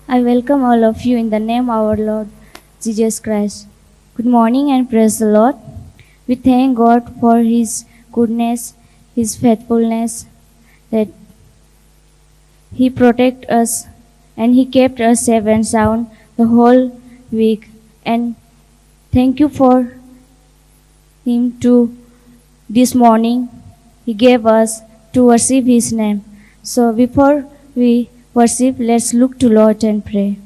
I welcome all of you in the name of our Lord Jesus Christ. Good morning and praise the Lord. We thank God for His goodness, His faithfulness, that He protected us and He kept us safe and sound the whole week. And thank you for Him to this morning He gave us to worship His name. So before we worship, let's look to Lord and pray.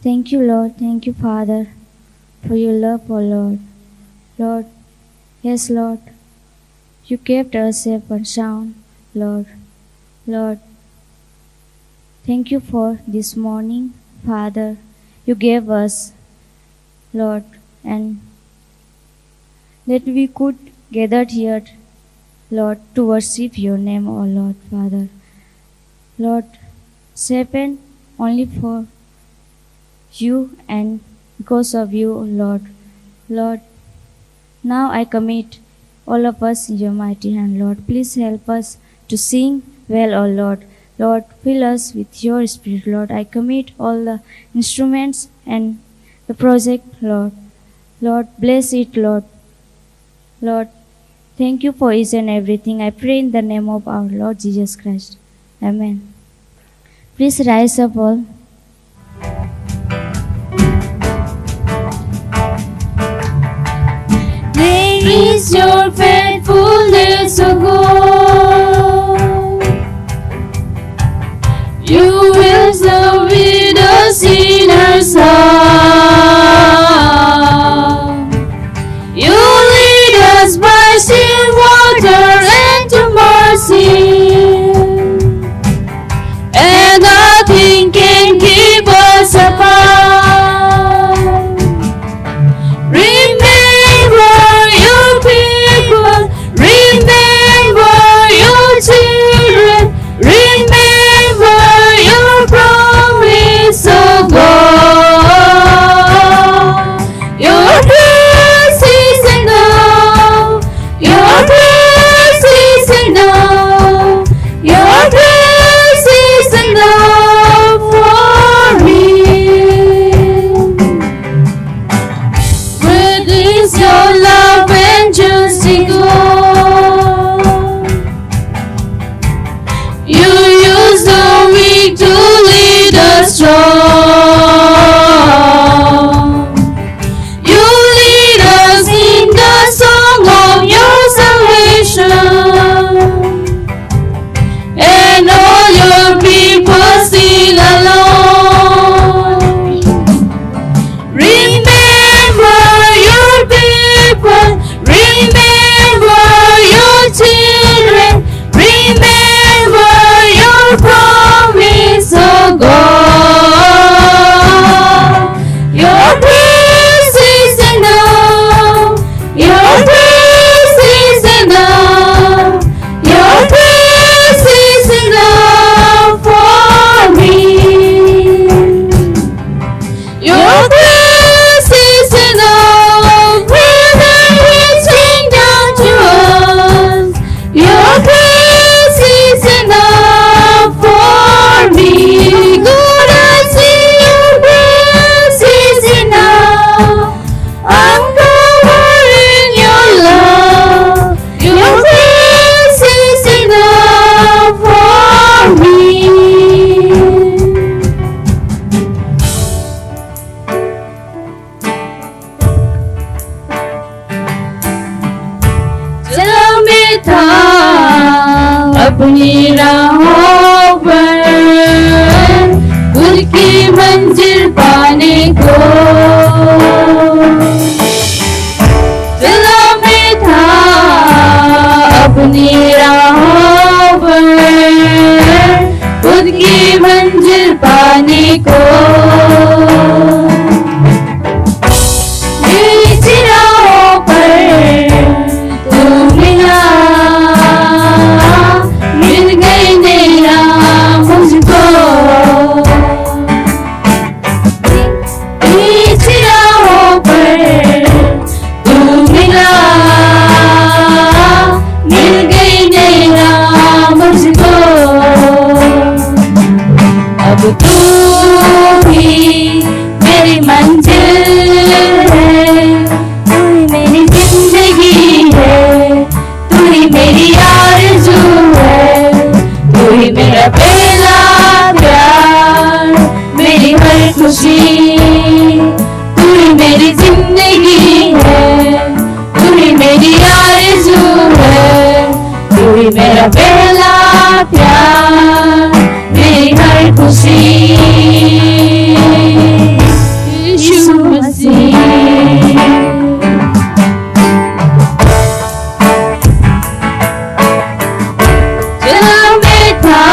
Thank you, Lord. Thank you, Father, for your love, O Lord. Lord, yes, Lord, you kept us safe and sound, Lord. Lord, thank you for this morning, Father. You gave us, Lord, and that we could gather here, Lord, to worship your name, O Lord, Father. Lord, Satan only for you and because of you, Lord. Lord, now I commit all of us in your mighty hand, Lord. Please help us to sing well, O Lord. Lord, fill us with your spirit, Lord. I commit all the instruments and the project, Lord. Lord, bless it, Lord. Lord, thank you for each and everything. I pray in the name of our Lord Jesus Christ. Amen. Please rise up all. Great is your faithfulness, O God. You will serve with the sinner's heart. You lead us by still water and to mercy, and nothing can keep us apart. Remember your people, remember your children, remember your promise, O God. Your grace is enough, your grace is enough, your grace is enough for me. Great is your love and justice, God. You use the weak to lead us strong. You lead us in the song of your salvation, and all your people sing along. Remember your people, remember your children, remember your promise, O God. ही मेरा पहला प्यार, मेरी हर खुशी, तू ही मेरी जिंदगी है, तू ही मेरी आरज़ू है, तू ही मेरा पहला प्यार, मेरी हर खुशी। यीशु मसीह चला मैं था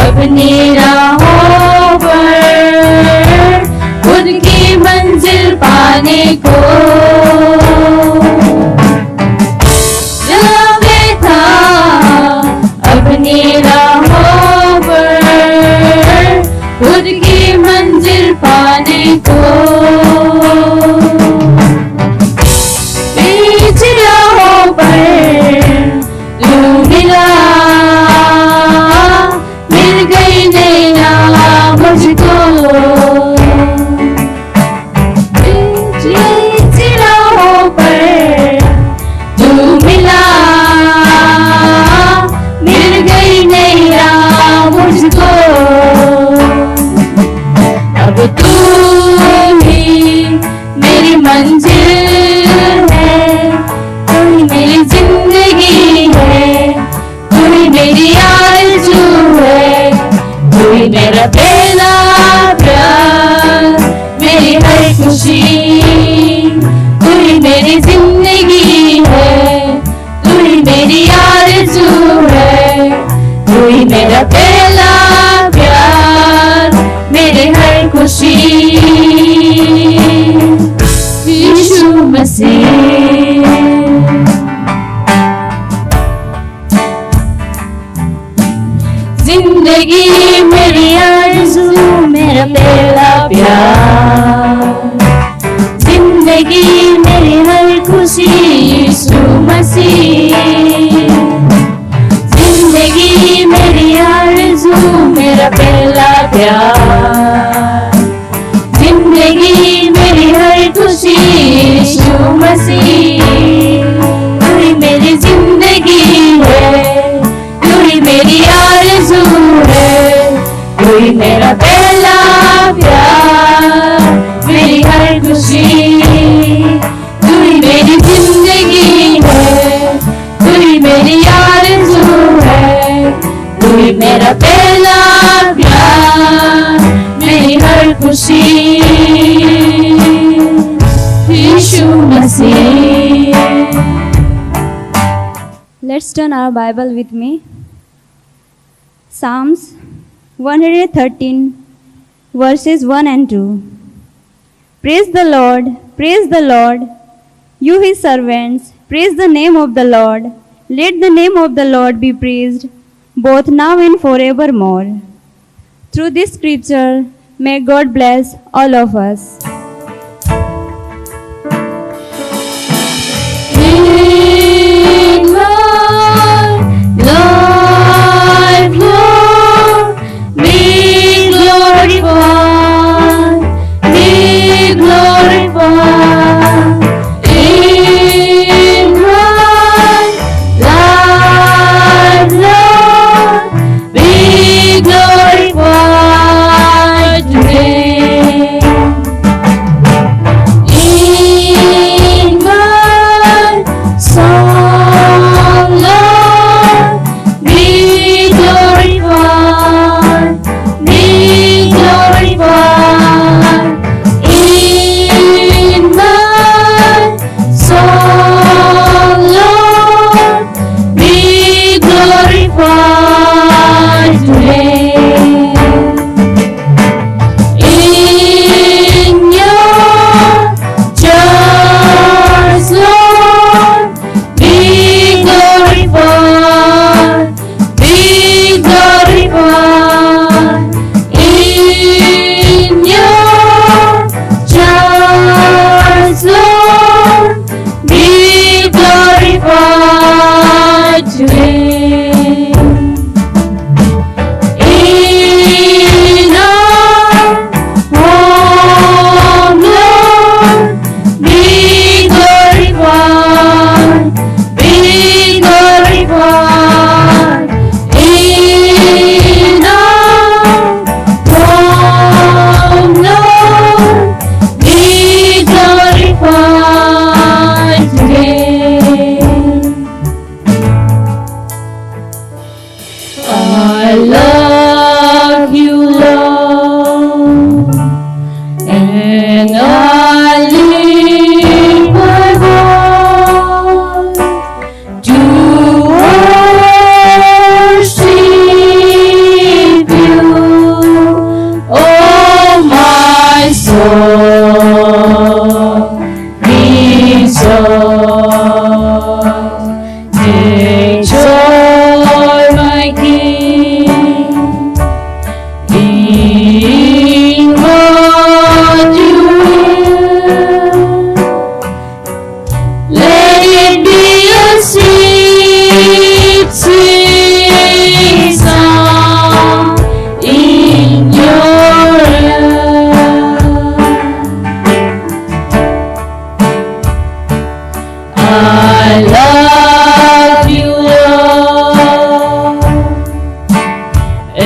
अपनी राहों पर, खुद की मंजिल पाने को, चला मैं था अपनी राहों पर, खुद की मंजिल पाने को, बीच राहों पर तू मिला, मिल गई नैया मुझको, बीच राहों पर तू मिला, मिल गई नैया मुझको, अब तू ही मेरी मंजिल है, तू ही मेरी जिंदगी है, तू ही मेरी आरज़ू है, तू ही मेरा पहला प्यार, मेरी हर खुशी, तू ही मेरी जिंदगी है, तू ही मेरी आरज़ू है, तू ही मेरा पहला प्यार, मेरी हर खुशी। यीशु मसीह जिंदगी मेरी आरज़ू, मेरा पहला प्यार, जिंदगी मेरी हर खुशी, यीशु मसीह, जिंदगी मेरी आरज़ू, मेरा पहला प्यार, जिंदगी मेरी हर खुशी, यीशु मसीह, तू ही मेरी जिंदगी है, तू ही मेरी आरज़ू है, तू ही मेरा पहला प्यार, मेरी हर खुशी, तू ही मेरी जिंदगी है, तू ही मेरी आरज़ू है, तू ही मेरा पहला प्यार, मेरी हर खुशी। यीशु मसीह। Let's turn our Bible with me. Psalms 113 verses 1 and 2. Praise the Lord, you his servants, praise the name of the Lord. Let the name of the Lord be praised, both now and forevermore. Through this scripture, may God bless all of us.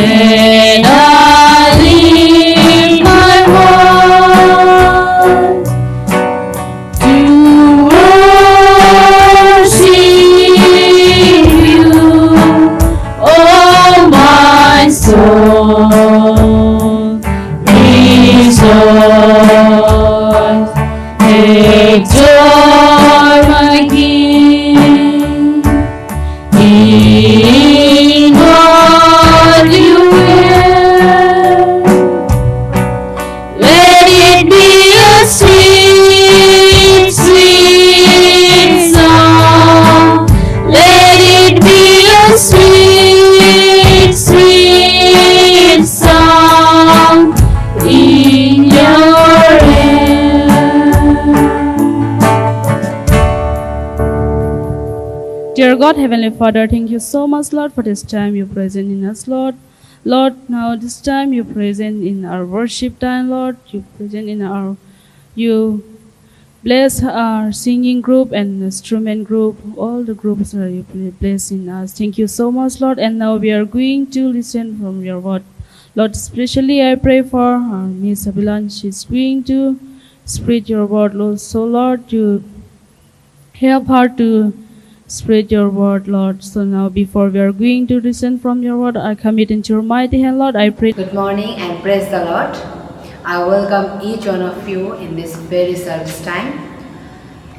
When I lift my voice to worship you, oh my soul, rejoice, take joy, my King, in what you will. Let it be a sweet, sweet song. Let it be a sweet, sweet song in your ear. Dear God, Heavenly Father, thank you so much, Lord, for this time you present in us, Lord. Lord, now this time you present in our worship time, Lord. You present in you bless our singing group and instrument group, all the groups that you bless in us. Thank you so much, Lord. And now we are going to listen from your word. Lord, especially I pray for Miss Abilan. She's going to spread your word, Lord. So, Lord, you help her to spread your word, Lord. So now before we are going to listen from your word, I commit into your mighty hand, Lord. I pray. Good morning and praise the Lord. I welcome each one of you in this very service time.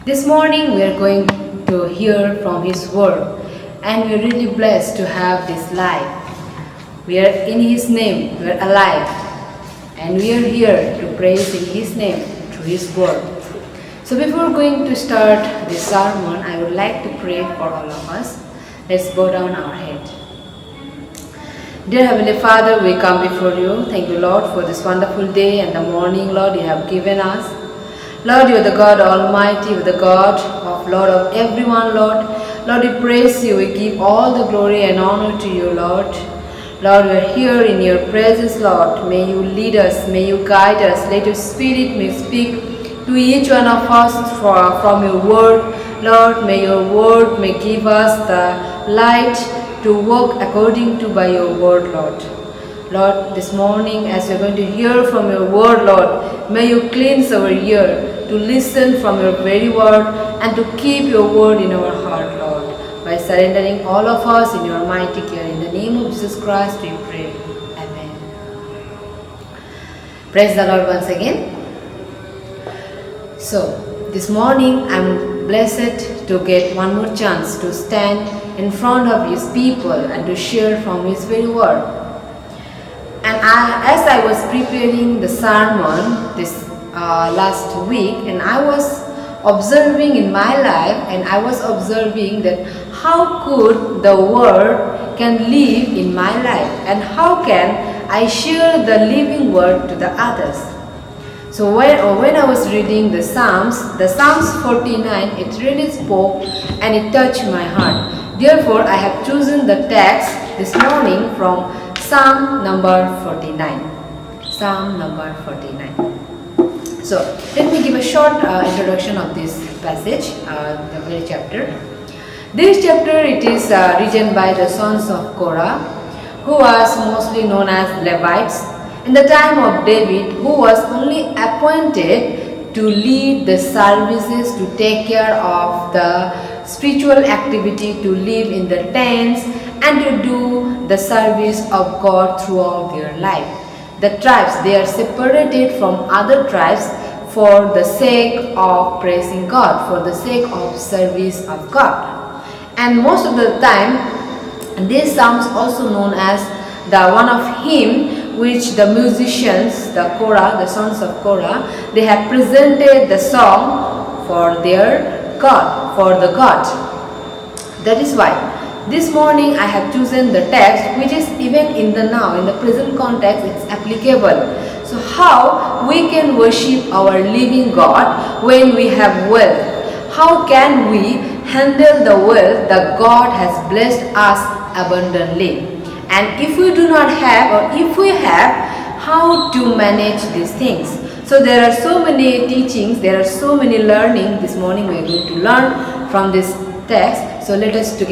This morning we are going to hear from His word, and we are really blessed to have this life. We are in His name, we are alive, and we are here to praise in His name through His word. So before going to start this sermon, I would like to pray for all of us. Let's bow down our head. Dear Heavenly Father, we come before you. Thank you, Lord, for this wonderful day and the morning, Lord, you have given us. Lord, you are the God Almighty, you are the God of Lord of everyone, Lord. Lord, we praise you. We give all the glory and honor to you, Lord. Lord, we are here in your presence, Lord. May you lead us, may you guide us. Let your Spirit may speak to each one of us from your word. Lord, may your word may give us the light to walk according to by your word, Lord. Lord, this morning as we are going to hear from your word, Lord, may you cleanse our ear to listen from your very word and to keep your word in our heart, Lord. By surrendering all of us in your mighty care. In the name of Jesus Christ we pray. Amen. Praise the Lord once again. So, this morning I'm blessed to get one more chance to stand in front of His people and to share from His very word. And as I was preparing the sermon this last week, and I was observing in my life, and I was observing that how could the word can live in my life, and how can I share the living word to the others. So when I was reading the Psalms 49, it really spoke and it touched my heart. Therefore, I have chosen the text this morning from Psalm number 49. Psalm number 49. So let me give a short introduction of this passage, the very chapter. This chapter it is written by the sons of Korah, who was mostly known as Levites, in the time of David, who was only appointed to lead the services, to take care of the spiritual activity, to live in the tents, and to do the service of God throughout their life. The tribes, they are separated from other tribes for the sake of praising God, for the sake of service of God. And most of the time, these psalms also known as the one of hymn, which the musicians, the Korah, the sons of Korah, they have presented the song for their God, for the God. That is why this morning I have chosen the text which is even in the now, in the present context, it's applicable. So how we can worship our living God when we have wealth? How can we handle the wealth that God has blessed us abundantly? And if we do not have, or if we have, how to manage these things? So there are so many teachings, there are so many learning. This morning we are going to learn from this text. So let us see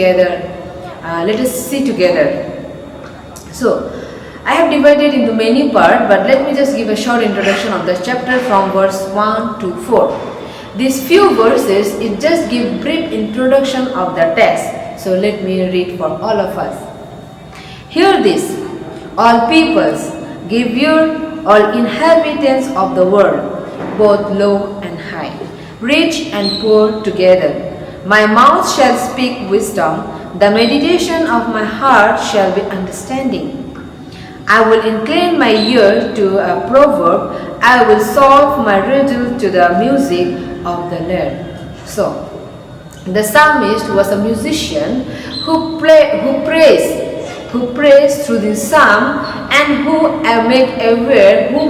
together. So I have divided into many parts, but let me just give a short introduction of this chapter from verse 1 to 4. These few verses, it just give brief introduction of the text. So let me read for all of us. Hear this, all peoples, give ear, all inhabitants of the world, both low and high, rich and poor together. My mouth shall speak wisdom, the meditation of my heart shall be understanding. I will incline my ear to a proverb, I will solve my riddle to the music of the lyre. So, the psalmist was a musician who prays through the psalm and who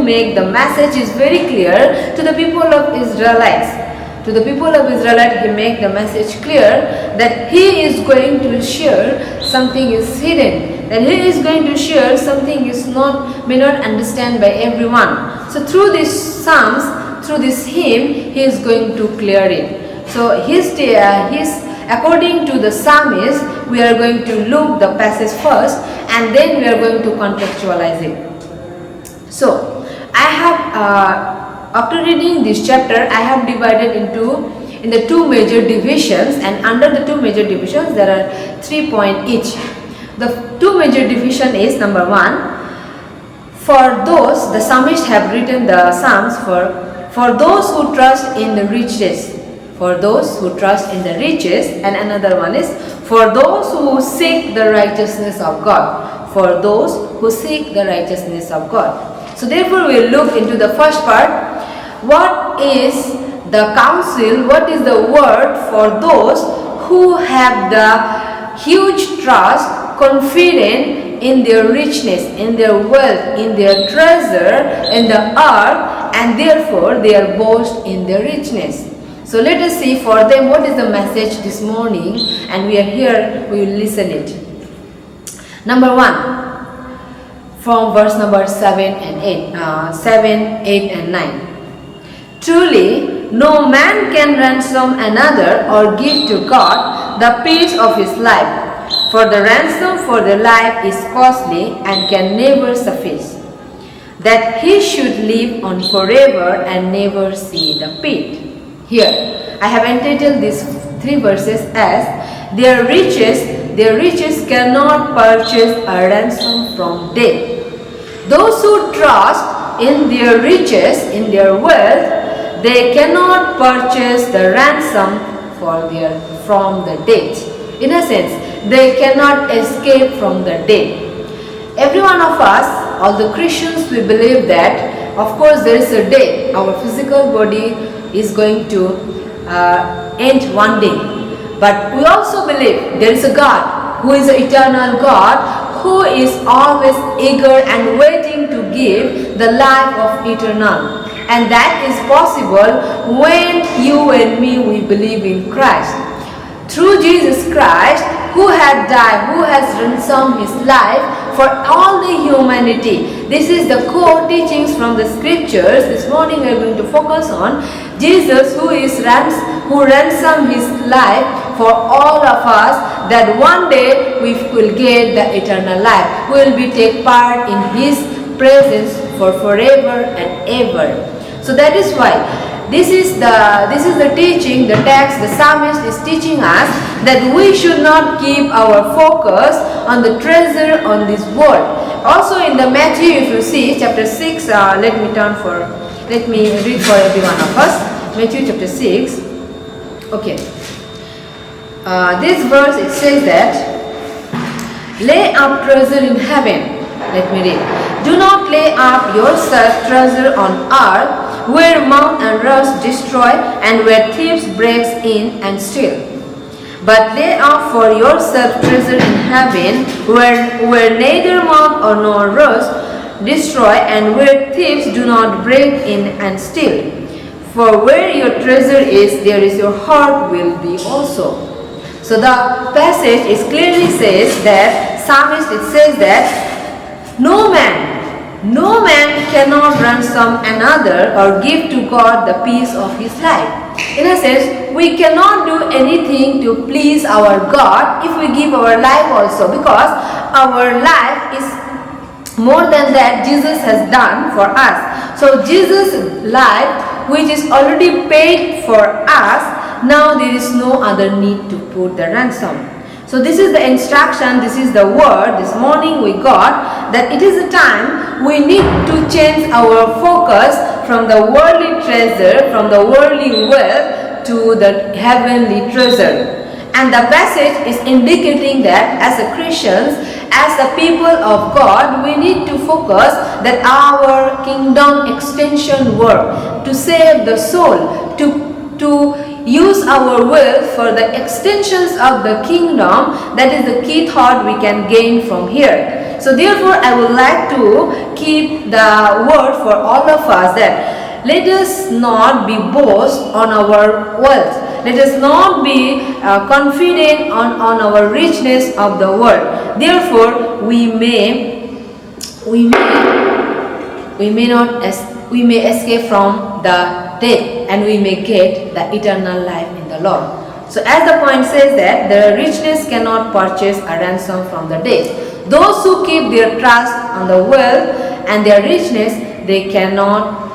make the message is very clear to the people of Israelites. To the people of Israelites, he make the message clear that he is going to share something is hidden, that he is going to share something may not understand by everyone. So through these psalms, through this hymn, he is going to clear it. So according to the psalmist, we are going to look the passage first, and then we are going to contextualize it. So I have. After reading this chapter, I have divided in the two major divisions, and under the two major divisions there are 3 points each. The two major division is number 1. For those, the psalmist have written the psalms for those who trust in the riches. For those who trust in the riches, and another one is for those who seek the righteousness of God. For those who seek the righteousness of God. So therefore we will look into the first part. What is the counsel, what is the word for those who have the huge trust, confident in their richness, in their wealth, in their treasure, in the earth, and therefore they are boast in their richness. So let us see for them what is the message this morning, and we are here, we will listen it. Number 1, from verse number 7 and 8 and 9. Truly, no man can ransom another or give to God the peace of his life, for the ransom for the life is costly and can never suffice, that he should live on forever and never see the pit. Here, I have entitled these 3 verses as, their riches cannot purchase a ransom from death. Those who trust in their riches, in their wealth, they cannot purchase the ransom from the death. In a sense, they cannot escape from the death. Every one of us, all the Christians, we believe that, of course, there is a day. Our physical body is going to end one day. But we also believe there is a God who is an eternal God, who is always eager and waiting to give the life of eternal. And that is possible when you and me, we believe in Christ. Through Jesus Christ, who had died, who has ransomed his life for all the humanity. This is the core teachings from the scriptures. This morning we are going to focus on Jesus who ransomed his life for all of us, that one day we will get the eternal life. We will take part in his presence for forever and ever. So that is why this is the teaching, the text, the psalmist is teaching us that we should not keep our focus on the treasure on this world. Also in the Matthew, if you see chapter 6, let me read for every one of us. Matthew chapter 6. Okay. This verse, it says that, lay up treasure in heaven. Let me read. Do not lay up yourself treasure on earth, where moth and rust destroy, and where thieves break in and steal. But lay up for yourself treasure in heaven, where neither moth nor rust destroy, and where thieves do not break in and steal. For where your treasure is, there is your heart will be also. So the passage is clearly says that, psalmist, it says that no man cannot ransom another or give to God the peace of his life. In a sense, we cannot do anything to please our God if we give our life also, because our life is more than that Jesus has done for us. So Jesus' life, which is already paid for us, now there is no other need to put the ransom. So this is the instruction, this is the word this morning we got, that it is a time we need to change our focus from the worldly treasure, from the worldly wealth to the heavenly treasure. And the passage is indicating that as a Christians, as the people of God, we need to focus that our kingdom extension work, to save the soul, to use our will for the extensions of the kingdom. That is the key thought we can gain from here. So therefore I would like to keep the word for all of us, that let us not be boast on our wealth. Let us not be confident on our richness of the world. Therefore we may escape from the death, and we may get the eternal life in the Lord. So as the point says that the richness cannot purchase a ransom from the dead. Those who keep their trust on the wealth and their richness, they cannot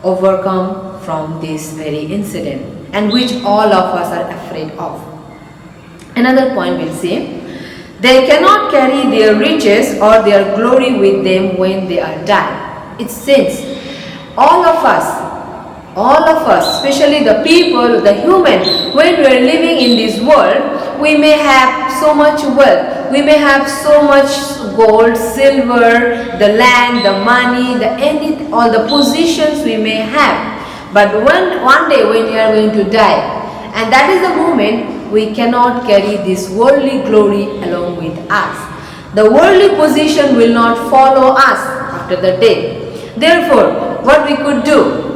overcome from this very incident, and which all of us are afraid of. Another point we'll see, they cannot carry their riches or their glory with them when they are died. It says, all of us, especially the people, the human, when we are living in this world, we may have so much wealth, we may have so much gold, silver, the land, the money, all the positions we may have. But one day when we are going to die, and that is the moment we cannot carry this worldly glory along with us. The worldly position will not follow us after the death. Therefore, what we could do,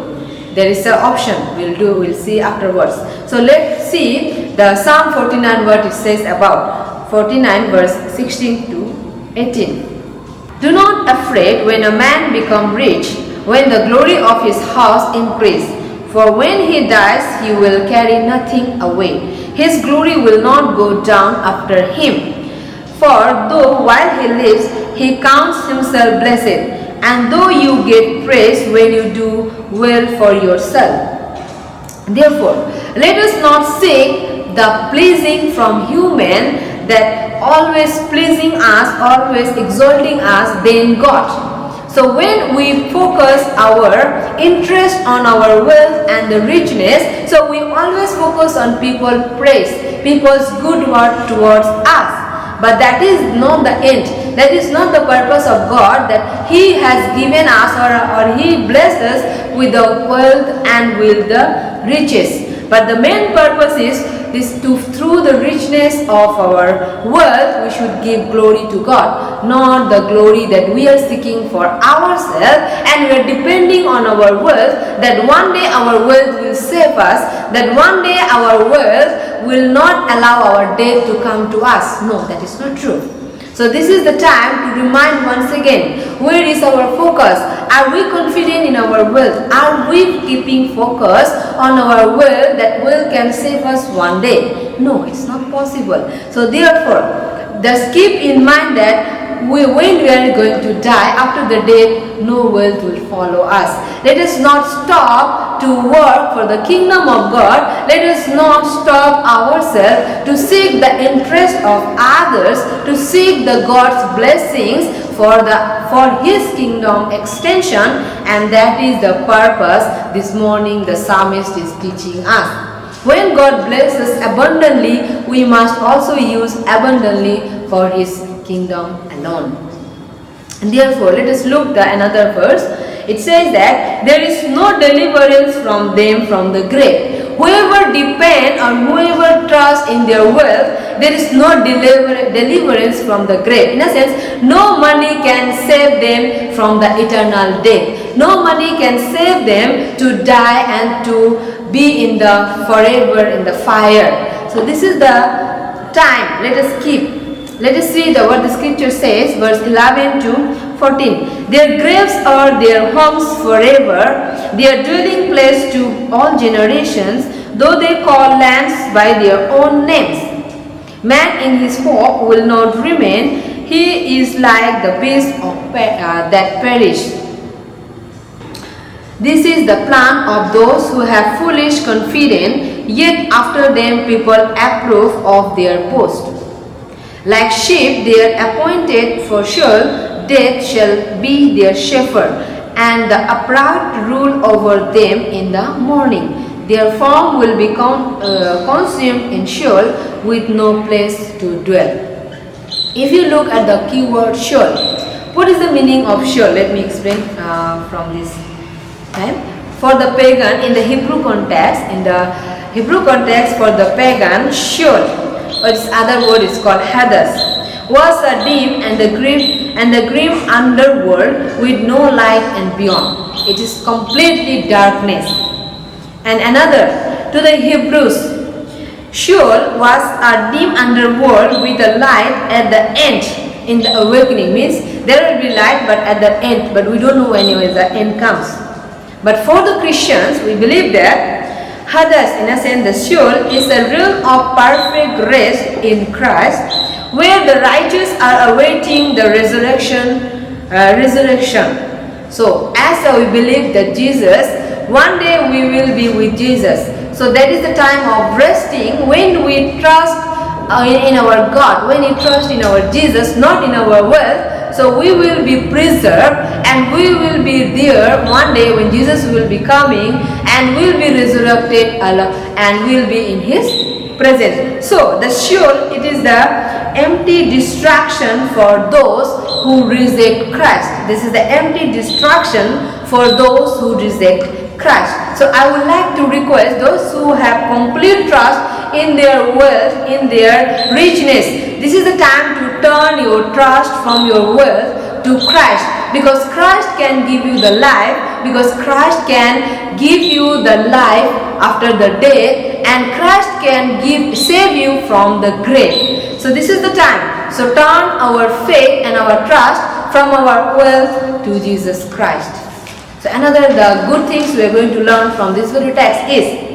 there is an option we'll see afterwards. So let's see the Psalm 49 what it says about 49 verse 16 to 18. Do not afraid when a man become rich, when the glory of his house increase. For when he dies, he will carry nothing away. His glory will not go down after him. For though while he lives, he counts himself blessed, and though you get praise when you do well for yourself. Therefore, let us not seek the pleasing from human, that always pleasing us, always exalting us than God. So when we focus our interest on our wealth and the richness, so we always focus on people's praise, people's good word towards us. But that is not the end. That is not the purpose of God, that He has given us or He blessed us with the wealth and with the riches. But the main purpose is through the richness of our wealth, we should give glory to God, not the glory that we are seeking for ourselves, and we are depending on our wealth, that one day our wealth will save us, that one day our wealth will not allow our death to come to us. No, that is not true. So this is the time to remind once again, where is our focus? Are we confident in our wealth? Are we keeping focus on our wealth, that wealth can save us one day? No, it's not possible. So therefore, just keep in mind that when we are going to die, after the death, no wealth will follow us. Let us not stop to work for the kingdom of God. Let us not stop ourselves to seek the interest of others, to seek the God's blessings for His kingdom extension, and that is the purpose this morning the psalmist is teaching us. When God blesses abundantly, we must also use abundantly for His kingdom alone. And therefore, let us look at another verse. It says that there is no deliverance from them from the grave. Whoever depend or whoever trusts in their wealth, there is no deliverance from the grave. In a sense, no money can save them from the eternal death. No money can save them to die and to be in the forever in the fire. So this is the time. Let us see what the scripture says, verse 11 to 14. Their graves are their homes forever, their dwelling place to all generations, though they call lands by their own names. Man in his hope will not remain, he is like the beast that perish. This is the plan of those who have foolish confidence, yet after them people approve of their boast. Like sheep they are appointed for sure, death shall be their shepherd, and the upright rule over them in the morning. Their form will be consumed in Sheol with no place to dwell. If you look at the keyword Sheol, what is the meaning of Sheol? Let me explain from this time. For the pagan, in the Hebrew context, for the pagan, Sheol, or its other word is called Hades, was a dim and the grim underworld with no light and beyond. It is completely darkness. And another, to the Hebrews, Sheol was a dim underworld with a light at the end. In the awakening means there will be light, but at the end, but we don't know when the end comes. But for the Christians, we believe that Hades, in a sense, the Sheol, is a realm of perfect rest in Christ, where the righteous are awaiting the resurrection. So, as we believe that Jesus, one day we will be with Jesus. So that is the time of resting when we trust in our God, when we trust in our Jesus, not in our wealth. So we will be preserved and we will be there one day when Jesus will be coming and will be resurrected and will be in His presence. So the Sheol, it is the empty distraction for those who reject Christ. This is the empty distraction for those who reject Christ. So I would like to request those who have complete trust in their wealth, in their richness. This is the time to turn your trust from your wealth to Christ, because Christ can give you the life, because Christ can give you the life after the death, and Christ can save you from the grave. So this is the time. So turn our faith and our trust from our wealth to Jesus Christ. So another the good things we are going to learn from this very text is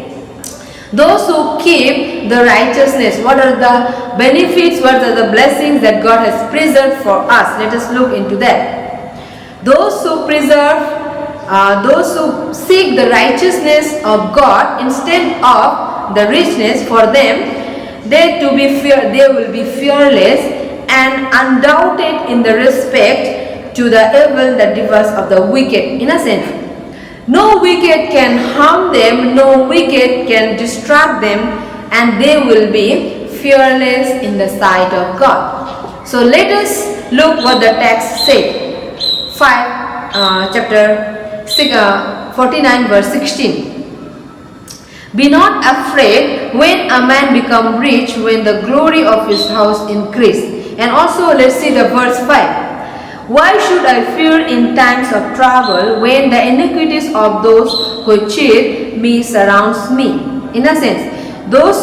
those who keep the righteousness. What are the benefits? What are the blessings that God has preserved for us? Let us look into that. Those who those who seek the righteousness of God instead of the richness, for them, they will be fearless and undoubted in the respect to the evil that differs of the wicked. In a sense, no wicked can harm them, no wicked can distract them, and they will be fearless in the sight of God. So let us look what the text said. Chapter 49 verse 16. Be not afraid when a man become rich, when the glory of his house increase. And also let's see the verse 5. Why should I fear in times of trouble, when the iniquities of those who cheat me surrounds me? In a sense, those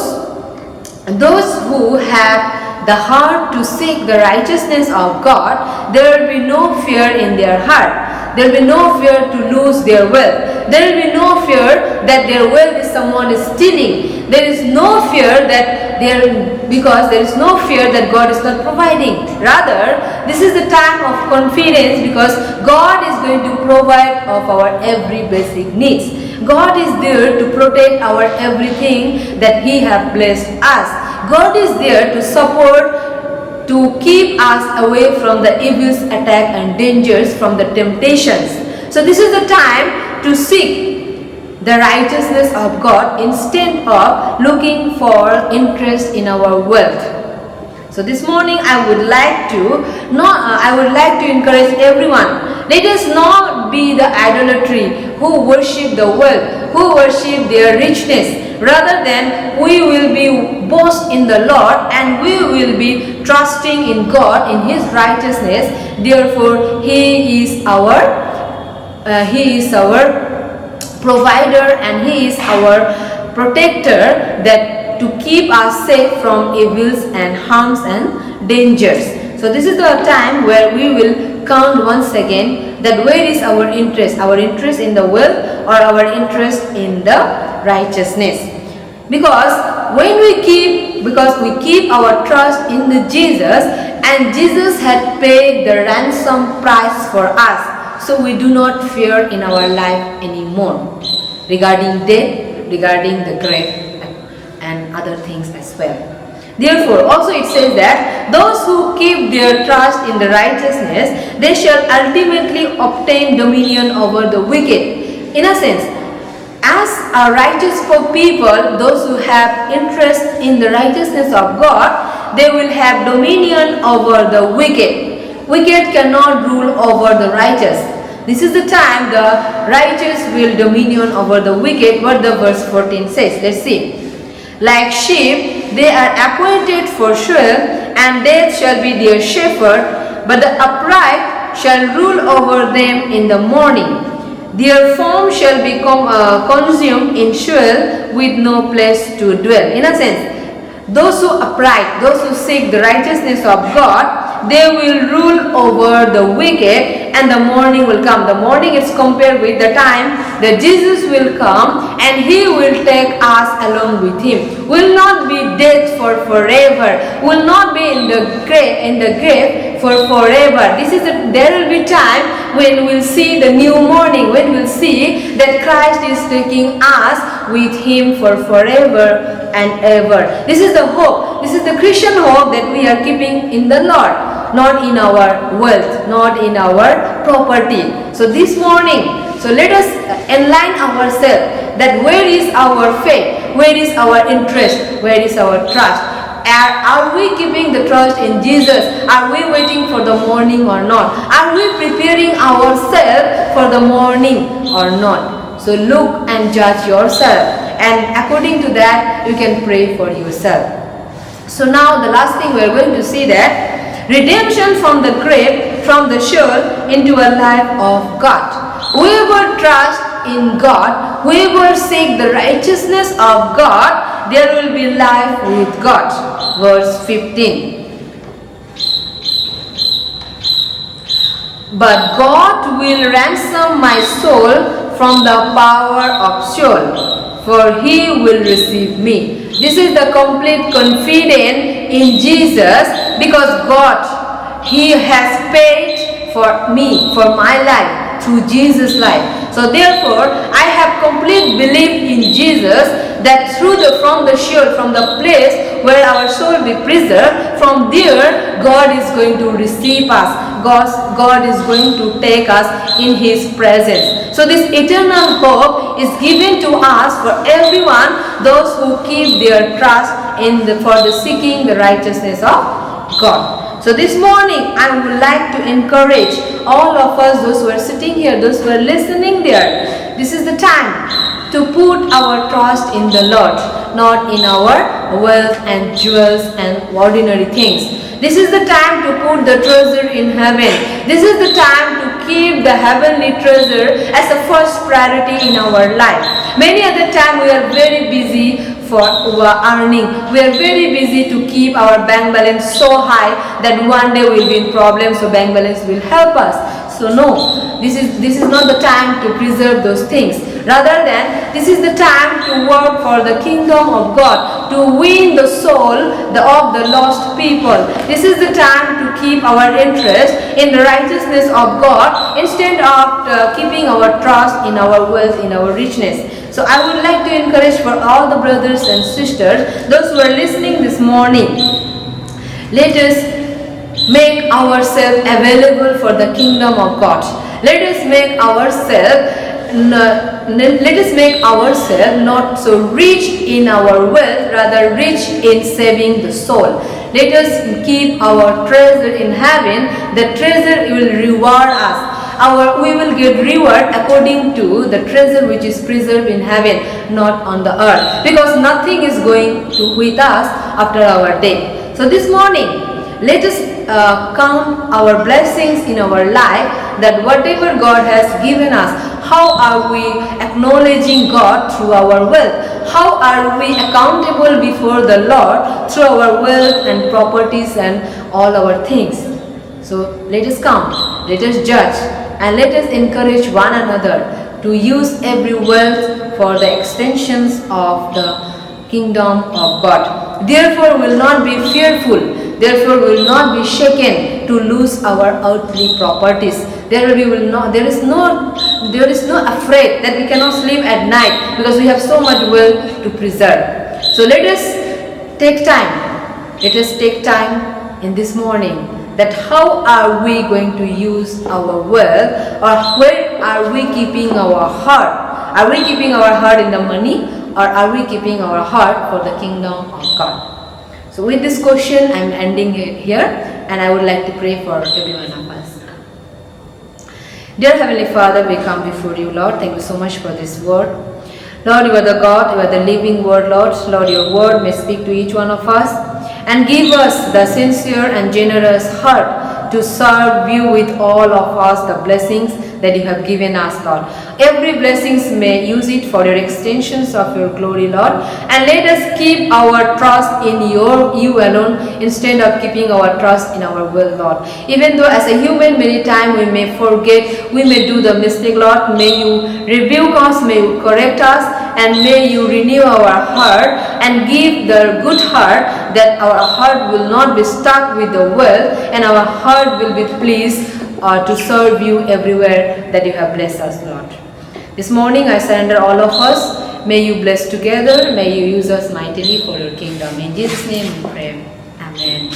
who have the heart to seek the righteousness of God, there will be no fear in their heart. There will be no fear to lose their wealth. There will be no fear that their wealth someone is stealing. There is no fear because there is no fear that God is not providing. Rather, this is the time of confidence, because God is going to provide of our every basic needs. God is there to protect our everything that He has blessed us. God is there to support, to keep us away from the evil's attack and dangers, from the temptations. So this is the time to seek the righteousness of God instead of looking for interest in our wealth. So this morning I would like to encourage everyone. Let us not be the idolatry who worship the wealth, who worship their richness. Rather than we will be boast in the Lord, and we will be trusting in God, in His righteousness. Therefore, He is our provider, and He is our protector, that to keep us safe from evils and harms and dangers. So this is the time where we will count once again that where is our interest in the wealth or our interest in the righteousness. Because because we keep our trust in the Jesus, and Jesus had paid the ransom price for us, so we do not fear in our life anymore regarding death, regarding the grave, and other things as well. Therefore, also it says that those who keep their trust in the righteousness, they shall ultimately obtain dominion over the wicked. In a sense, as a righteous people, those who have interest in the righteousness of God, they will have dominion over the wicked. Wicked cannot rule over the righteous. This is the time the righteous will dominion over the wicked, what the verse 14 says. Let's see. Like sheep, they are appointed for shearing, and death shall be their shepherd, but the upright shall rule over them in the morning. Their form shall be consumed in Sheol, with no place to dwell. In a sense, those who upright, those who seek the righteousness of God, they will rule over the wicked, and the morning will come. The morning is compared with the time that Jesus will come, and He will take us along with Him. Will not be dead for forever. Will not be in the grave for forever. There will be time when we'll see the new morning, when we'll see that Christ is taking us with Him for forever and ever. This is the hope. This is the Christian hope that we are keeping in the Lord. Not in our wealth, not in our property. So this morning, so let us enlighten ourselves that where is our faith, where is our interest, where is our trust. Are we keeping the trust in Jesus? Are we waiting for the morning or not? Are we preparing ourselves for the morning or not? So look and judge yourself, and according to that you can pray for yourself. So now the last thing we are going to see that redemption from the grave, from the Sheol into a life of God. Whoever trusts in God, whoever seek the righteousness of God, there will be life with God. Verse 15. But God will ransom my soul from the power of Sheol, for He will receive me. This is the complete confidence in Jesus, because God, He has paid for me, for my life, through Jesus' life. So therefore, I have complete belief in Jesus, that from the Sheol, from the place where our soul will be preserved, from there God is going to receive us. God is going to take us in His presence. So this eternal hope is given to us for everyone, those who keep their trust for the seeking the righteousness of God. So this morning I would like to encourage all of us, those who are sitting here, those who are listening there, this is the time to put our trust in the Lord, not in our wealth and jewels and ordinary things. This is the time to put the treasure in heaven. This is the time to keep the heavenly treasure as a first priority in our life. Many other time we are very busy for earning. We are very busy to keep our bank balance so high that one day we will be in problems, so bank balance will help us. So no, this is not the time to preserve those things. Rather than, this is the time to work for the kingdom of God, to win the soul of the lost people. This is the time to keep our interest in the righteousness of God, instead of keeping our trust in our wealth, in our richness. So I would like to encourage for all the brothers and sisters, those who are listening this morning, let us make ourselves available for the kingdom of God. Let us make ourselves not so rich in our wealth, rather rich in saving the soul. Let us keep our treasure in heaven. The treasure will reward us. We will get reward according to the treasure which is preserved in heaven, not on the earth, because nothing is going to with us after our death. So this morning, let us count our blessings in our life, that whatever God has given us, how are we acknowledging God through our wealth? How are we accountable before the Lord through our wealth and properties and all our things? So let us count, let us judge, and let us encourage one another to use every wealth for the extensions of the kingdom of God. Therefore, we will not be fearful. Therefore, we will not be shaken to lose our earthly properties. There is no afraid that we cannot sleep at night because we have so much wealth to preserve. So let us take time. Let us take time in this morning that how are we going to use our wealth, or where are we keeping our heart? Are we keeping our heart in the money, or are we keeping our heart for the kingdom of God? So with this question, I am ending here, and I would like to pray for every one of us. Dear Heavenly Father, we come before you, Lord. Thank you so much for this word. Lord, you are the God, you are the living word, Lord. Lord, your word may speak to each one of us and give us the sincere and generous heart to serve you with all of us, the blessings that you have given us, Lord. Every blessings may use it for your extensions of your glory, Lord. And let us keep our trust in you alone instead of keeping our trust in our will, Lord. Even though as a human many times we may forget, we may do the mistake, Lord. May you rebuke us, may you correct us, and may you renew our heart and give the good heart, that our heart will not be stuck with the world and our heart will be pleased to serve you everywhere that you have blessed us, Lord. This morning I surrender all of us. May you bless together. May you use us mightily for your kingdom. In Jesus' name we pray. Amen.